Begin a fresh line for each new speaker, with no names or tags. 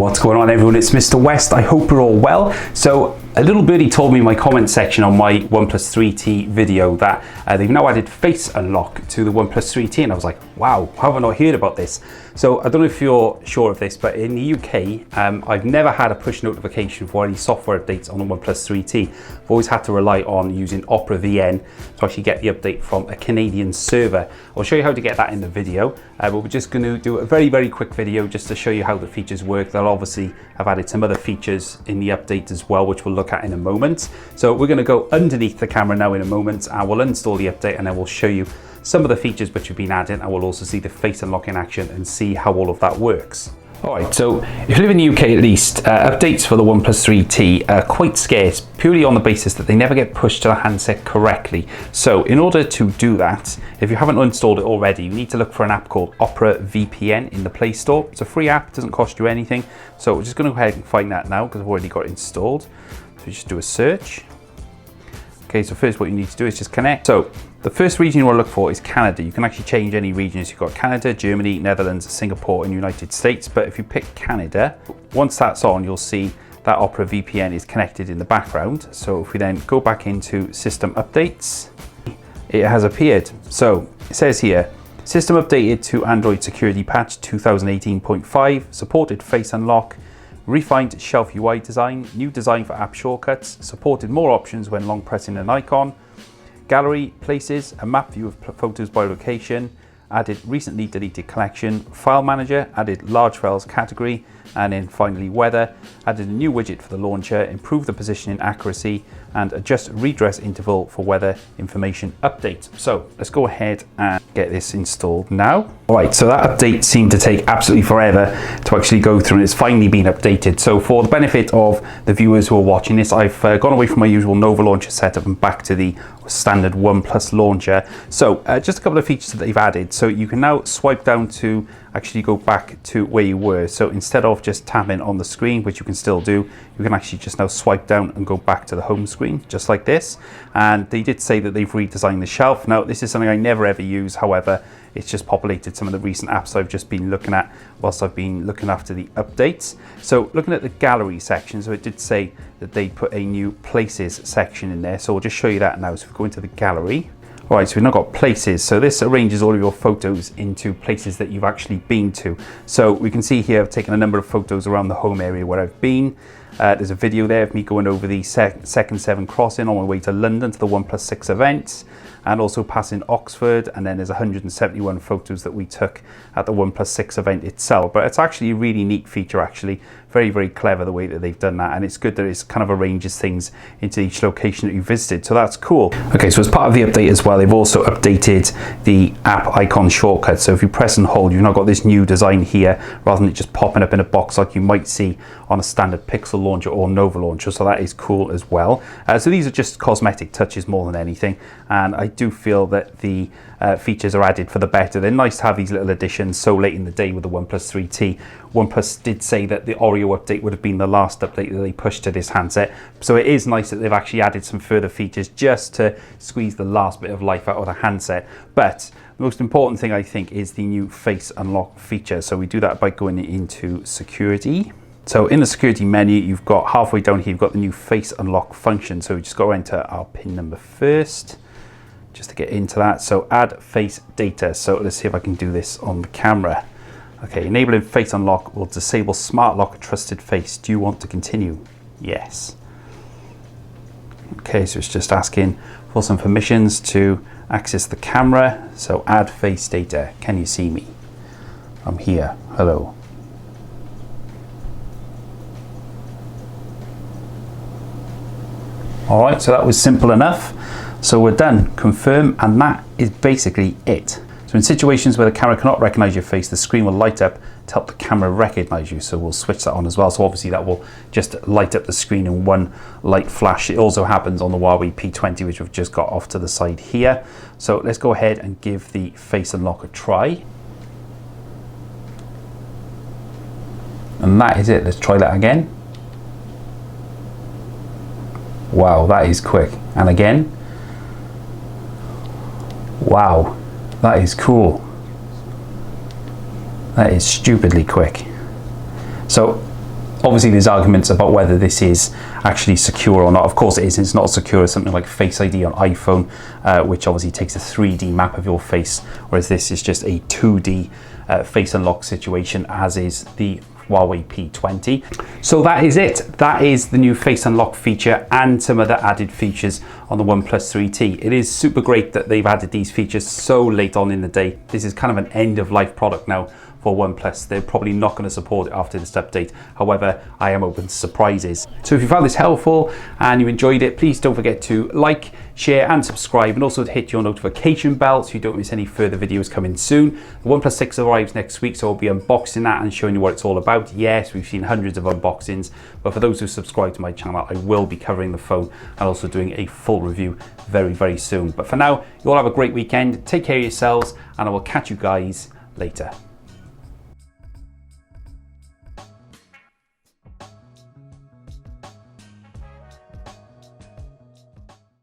What's going on, everyone? It's Mr. West. I hope you're all well. So a little birdie told me in my comment section on my OnePlus 3T video that they've now added face unlock to the OnePlus 3T, and I was like, wow, how have I not heard about this? So I don't know if you're sure of this, but in the UK, I've never had a push notification for any software updates on the OnePlus 3T. I've always had to rely on using Opera VN to actually get the update from a Canadian server. I'll show you how to get that in the video, but we're just going to do a very quick video just to show you how the features work. They'll obviously have added some other features in the update as well, which we'll look at in a moment. So we're going to go underneath the camera now in a moment, and we'll install the update, and then we'll show you some of the features which have been added, and we'll also see the face unlock in action and see how all of that works. Alright, so if you live in the UK at least, updates for the OnePlus 3T are quite scarce, purely on the basis that they never get pushed to the handset correctly. So in order to do that, if you haven't installed it already, you need to look for an app called Opera VPN in the Play Store. It's a free app, it doesn't cost you anything. So we're just going to go ahead and find that now because I've already got it installed. So you just do a search. Okay, so first what you need to do is just connect. So the first region you want to look for is Canada. You can actually change any regions. You've got Canada, Germany, Netherlands, Singapore, and United States. But if you pick Canada, once that's on, you'll see that Opera VPN is connected in the background. So if we then go back into system updates, it has appeared. So it says here, system updated to Android security patch 2018.5, supported face unlock, refined shelf UI design, new design for app shortcuts, supported more options when long pressing an icon, gallery, places, a map view of photos by location, added recently deleted collection, file manager, added large files category, and then finally weather, added a new widget for the launcher, improved the positioning accuracy, and adjust redress interval for weather information update. So let's go ahead and get this installed now. All right, so that update seemed to take absolutely forever to actually go through, and it's finally been updated. So for the benefit of the viewers who are watching this, I've gone away from my usual Nova launcher setup and back to the standard OnePlus launcher. So just a couple of features that they've added. So you can now swipe down to actually go back to where you were. So instead of just tapping on the screen, which you can still do, you can actually just now swipe down and go back to the home screen, just like this. And they did say that they've redesigned the shelf. Now, this is something I never ever use. However, it's just populated some of the recent apps I've just been looking at whilst I've been looking after the updates. So looking at the gallery section, so it did say that they put a new places section in there. So I'll just show you that now. So if we go into the gallery, all right, so we've now got places. So this arranges all of your photos into places that you've actually been to. So we can see here I've taken a number of photos around the home area where I've been. There's a video there of me going over the second 7 crossing on my way to London to the OnePlus 6 event, and also passing Oxford, and then there's 171 photos that we took at the OnePlus 6 event itself. But it's actually a really neat feature, actually. Very clever the way that they've done that, and it's good that it's kind of arranges things into each location that you visited, so that's cool. Okay, so as part of the update as well, they've also updated the app icon shortcut. So if you press and hold, you've now got this new design here, rather than it just popping up in a box like you might see on a standard Pixel launcher or Nova launcher, so that is cool as well. So these are just cosmetic touches more than anything, and I do feel that the features are added for the better. They're nice to have these little additions so late in the day with the OnePlus 3T. OnePlus did say that the Oreo update would have been the last update that they pushed to this handset, so it is nice that they've actually added some further features just to squeeze the last bit of life out of the handset. But the most important thing, I think, is the new face unlock feature. So we do that by going into security. So in the security menu, you've got halfway down here, you've got the new face unlock function. So we just go enter our PIN number first, just to get into that. So add face data. So let's see if I can do this on the camera. Okay, enabling face unlock will disable smart lock trusted face. Do you want to continue? Yes. Okay, so it's just asking for some permissions to access the camera. So add face data. Can you see me? I'm here. Hello. All right, so that was simple enough. So we're done. Confirm, and that is basically it. So in situations where the camera cannot recognize your face, the screen will light up to help the camera recognize you. So we'll switch that on as well. So obviously that will just light up the screen in one light flash. It also happens on the Huawei P20, which we've just got off to the side here. So let's go ahead and give the face unlock a try. And that is it. Let's try that again. Wow, that is quick. And again. Wow, that is cool. That is stupidly quick. So Obviously there's arguments about whether this is actually secure or not. Of course it is. It's not as secure as something like Face ID on iPhone, which obviously takes a 3D map of your face, whereas this is just a 2D face unlock situation, as is the Huawei P20. So that is it. That is the new face unlock feature and some other added features on the OnePlus 3T. It is super great that they've added these features so late on in the day. This is kind of an end of life product now for OnePlus. They're probably not going to support it after this update. However, I am open to surprises. So if you found this helpful and you enjoyed it, please don't forget to like, share and subscribe, and also to hit your notification bell so you don't miss any further videos coming soon. The OnePlus 6 arrives next week, so I'll be unboxing that and showing you what it's all about. Yes, we've seen hundreds of unboxings, but for those who subscribe to my channel, I will be covering the phone and also doing a full review very, very soon. But for now, you all have a great weekend. Take care of yourselves, and I will catch you guys later.